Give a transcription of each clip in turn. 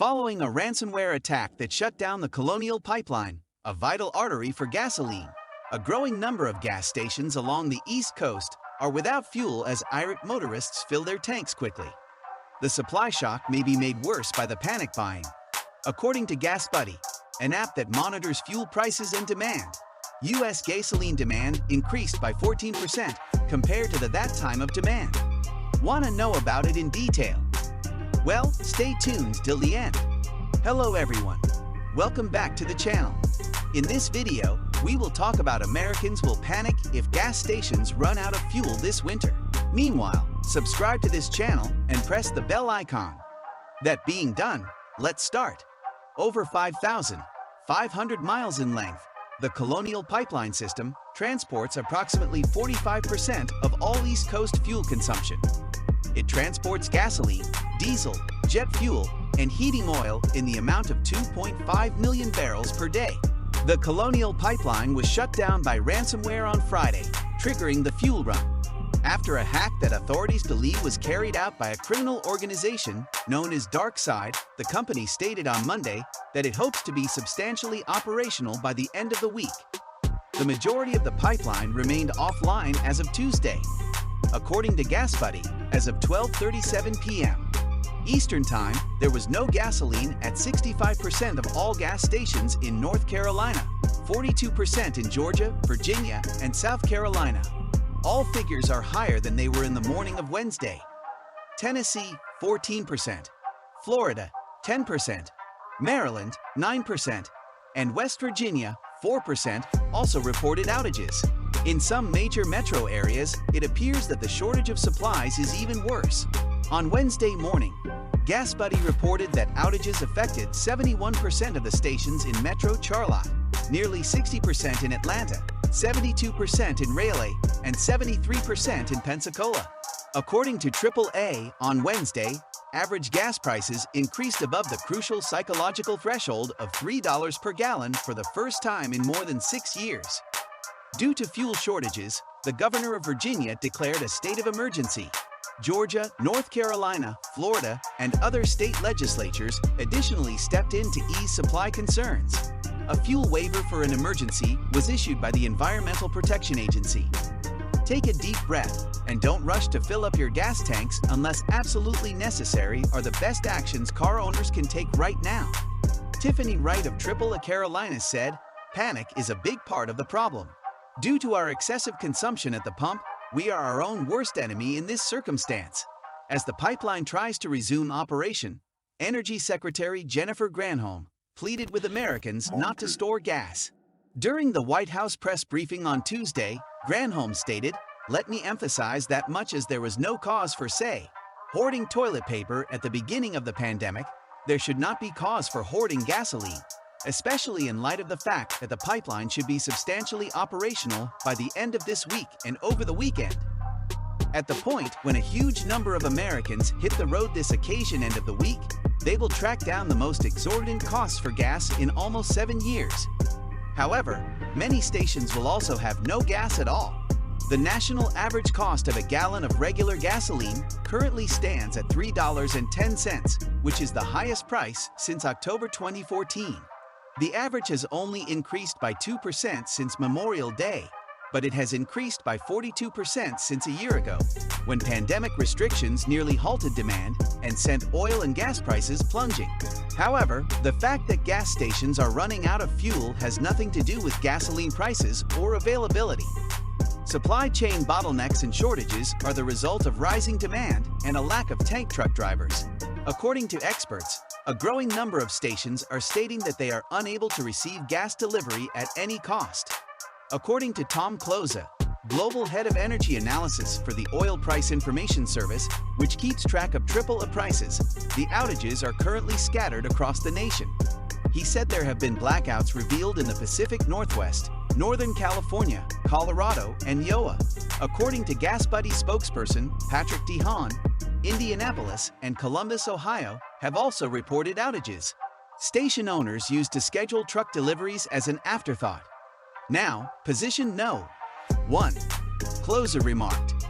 Following a ransomware attack that shut down the Colonial Pipeline, a vital artery for gasoline, a growing number of gas stations along the East Coast are without fuel as irate motorists fill their tanks quickly. The supply shock may be made worse by the panic buying. According to GasBuddy, an app that monitors fuel prices and demand, U.S. gasoline demand increased by 14% compared to that time of demand. Want to know about it in detail? Well, stay tuned till the end. Hello everyone. Welcome back to the channel. In this video, we will talk about Americans will panic if gas stations run out of fuel this winter. Meanwhile, subscribe to this channel and press the bell icon. That being done, let's start. Over 5,500 miles in length, the Colonial Pipeline system transports approximately 45% of all East Coast fuel consumption. It transports gasoline, diesel, jet fuel, and heating oil in the amount of 2.5 million barrels per day. The Colonial Pipeline was shut down by ransomware on Friday, triggering the fuel run. After a hack that authorities believe was carried out by a criminal organization known as DarkSide, the company stated on Monday that it hopes to be substantially operational by the end of the week. The majority of the pipeline remained offline as of Tuesday. According to GasBuddy, as of 12:37 p.m. Eastern Time, there was no gasoline at 65% of all gas stations in North Carolina, 42% in Georgia, Virginia, and South Carolina. All figures are higher than they were in the morning of Wednesday. Tennessee, 14%, Florida, 10%, Maryland, 9%, and West Virginia, 4%, also reported outages. In some major metro areas, it appears that the shortage of supplies is even worse. On Wednesday morning, GasBuddy reported that outages affected 71% of the stations in Metro Charlotte, nearly 60% in Atlanta, 72% in Raleigh, and 73% in Pensacola. According to AAA, on Wednesday, average gas prices increased above the crucial psychological threshold of $3 per gallon for the first time in more than 6 years. Due to fuel shortages, the governor of Virginia declared a state of emergency. Georgia, North Carolina, Florida, and other state legislatures additionally stepped in to ease supply concerns. A fuel waiver for an emergency was issued by the Environmental Protection Agency. Take a deep breath and don't rush to fill up your gas tanks unless absolutely necessary are the best actions car owners can take right now. Tiffany Wright of AAA Carolinas said, "Panic is a big part of the problem. Due to our excessive consumption at the pump, we are our own worst enemy in this circumstance." As the pipeline tries to resume operation, Energy Secretary Jennifer Granholm pleaded with Americans not to store gas. During the White House press briefing on Tuesday, Granholm stated, "Let me emphasize that much as there was no cause for, say, hoarding toilet paper at the beginning of the pandemic, there should not be cause for hoarding gasoline, especially in light of the fact that the pipeline should be substantially operational by the end of this week and over the weekend." At the point when a huge number of Americans hit the road this occasion end of the week, they will track down the most exorbitant costs for gas in almost 7 years. However, many stations will also have no gas at all. The national average cost of a gallon of regular gasoline currently stands at $3.10, which is the highest price since October 2014. The average has only increased by 2% since Memorial Day, but it has increased by 42% since a year ago, when pandemic restrictions nearly halted demand and sent oil and gas prices plunging. However, the fact that gas stations are running out of fuel has nothing to do with gasoline prices or availability. Supply chain bottlenecks and shortages are the result of rising demand and a lack of tank truck drivers. According to experts, a growing number of stations are stating that they are unable to receive gas delivery at any cost. According to Tom Cloza, Global Head of Energy Analysis for the Oil Price Information Service, which keeps track of AAA prices, the outages are currently scattered across the nation. He said there have been blackouts revealed in the Pacific Northwest, Northern California, Colorado, and Iowa. According to GasBuddy spokesperson Patrick DeHaan, Indianapolis and Columbus, Ohio, have also reported outages. Station owners used to schedule truck deliveries as an afterthought. Now, position no. 1. Closer remarked,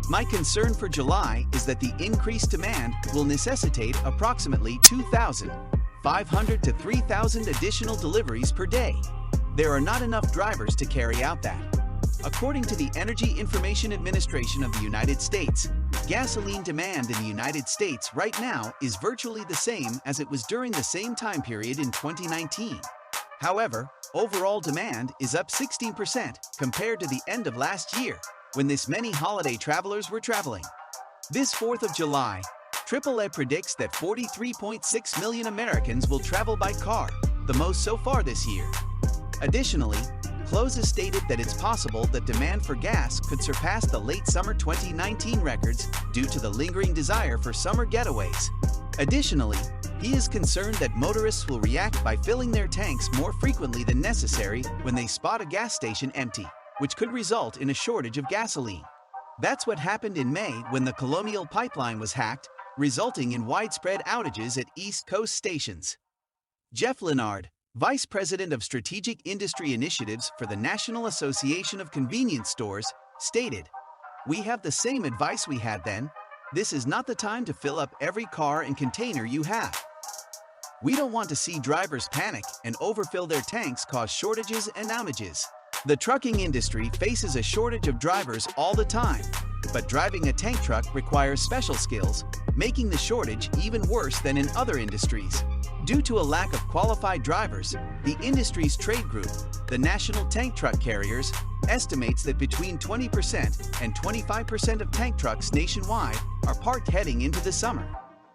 "My concern for July is that the increased demand will necessitate approximately 2,000 500 to 3,000 additional deliveries per day. There are not enough drivers to carry out that. According to the Energy Information Administration of the United States, gasoline demand in the United States right now is virtually the same as it was during the same time period in 2019. However, overall demand is up 16% compared to the end of last year, when this many holiday travelers were traveling. This 4th of July, AAA predicts that 43.6 million Americans will travel by car, the most so far this year. Additionally, Close has stated that it's possible that demand for gas could surpass the late summer 2019 records due to the lingering desire for summer getaways. Additionally, he is concerned that motorists will react by filling their tanks more frequently than necessary when they spot a gas station empty, which could result in a shortage of gasoline. That's what happened in May when the Colonial Pipeline was hacked, resulting in widespread outages at East Coast stations. Jeff Lennard, Vice President of Strategic Industry Initiatives for the National Association of Convenience Stores, stated, "We have the same advice we had then. This is not the time to fill up every car and container you have. We don't want to see drivers panic and overfill their tanks cause shortages and outages." The trucking industry faces a shortage of drivers all the time, but driving a tank truck requires special skills, making the shortage even worse than in other industries. Due to a lack of qualified drivers, the industry's trade group, the National Tank Truck Carriers, estimates that between 20% and 25% of tank trucks nationwide are parked heading into the summer.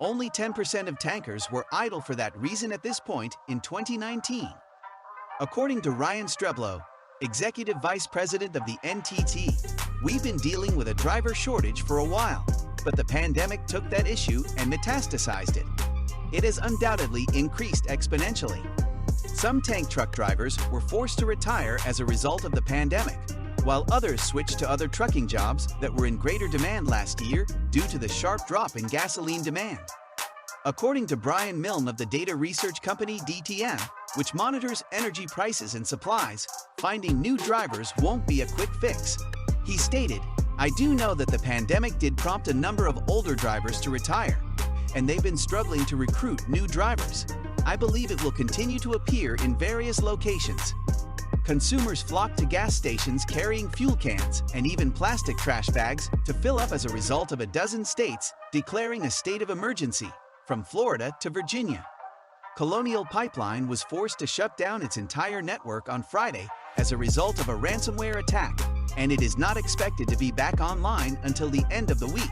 Only 10% of tankers were idle for that reason at this point in 2019. According to Ryan Streblow, Executive Vice President of the NTT, "We've been dealing with a driver shortage for a while, but the pandemic took that issue and metastasized it. It has undoubtedly increased exponentially. Some tank truck drivers were forced to retire as a result of the pandemic, while others switched to other trucking jobs that were in greater demand last year due to the sharp drop in gasoline demand." According to Brian Milne of the data research company DTM, which monitors energy prices and supplies, finding new drivers won't be a quick fix. He stated, "I do know that the pandemic did prompt a number of older drivers to retire, and they've been struggling to recruit new drivers. I believe it will continue to appear in various locations." Consumers flocked to gas stations carrying fuel cans and even plastic trash bags to fill up as a result of a dozen states declaring a state of emergency, from Florida to Virginia. Colonial Pipeline was forced to shut down its entire network on Friday as a result of a ransomware attack, and it is not expected to be back online until the end of the week.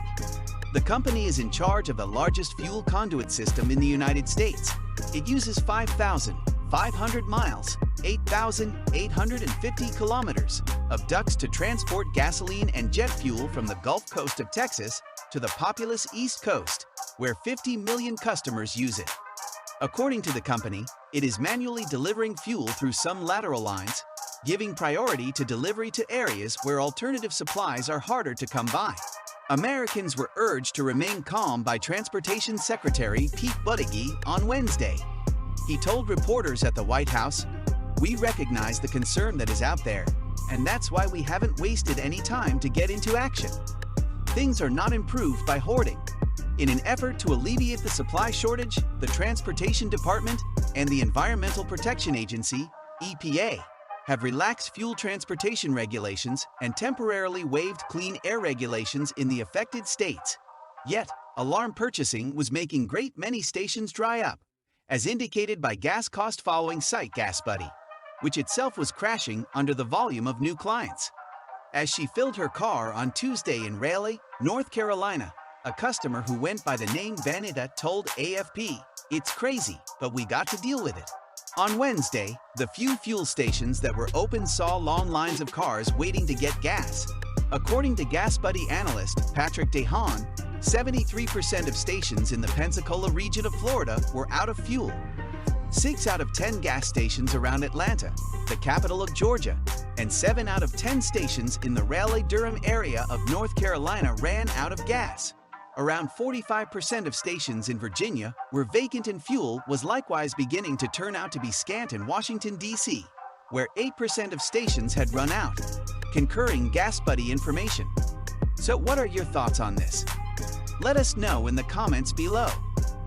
The company is in charge of the largest fuel conduit system in the United States. It uses 5,500 miles, 8,850 kilometers of ducts to transport gasoline and jet fuel from the Gulf Coast of Texas to the populous East Coast, where 50 million customers use it. According to the company, it is manually delivering fuel through some lateral lines, giving priority to delivery to areas where alternative supplies are harder to come by. Americans were urged to remain calm by Transportation Secretary Pete Buttigieg on Wednesday. He told reporters at the White House, "We recognize the concern that is out there, and that's why we haven't wasted any time to get into action. Things are not improved by hoarding." In an effort to alleviate the supply shortage, the Transportation Department and the Environmental Protection Agency, EPA, have relaxed fuel transportation regulations and temporarily waived clean air regulations in the affected states. Yet, alarm purchasing was making great many stations dry up, as indicated by gas cost-following site GasBuddy, which itself was crashing under the volume of new clients. As she filled her car on Tuesday in Raleigh, North Carolina, a customer who went by the name Vanita told AFP, "It's crazy, but we got to deal with it." On Wednesday, the few fuel stations that were open saw long lines of cars waiting to get gas. According to GasBuddy analyst Patrick DeHaan, 73% of stations in the Pensacola region of Florida were out of fuel. 6 out of 10 gas stations around Atlanta, the capital of Georgia, and 7 out of 10 stations in the Raleigh-Durham area of North Carolina ran out of gas. Around 45% of stations in Virginia were vacant, and fuel was likewise beginning to turn out to be scant in Washington, D.C., where 8% of stations had run out. Concurring GasBuddy information. So what are your thoughts on this? Let us know in the comments below.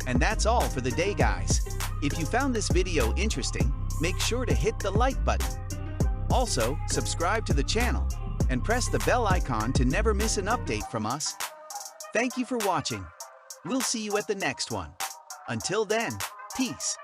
And that's all for the day, guys. If you found this video interesting, make sure to hit the like button. Also, subscribe to the channel and press the bell icon to never miss an update from us. Thank you for watching. We'll see you at the next one. Until then, peace.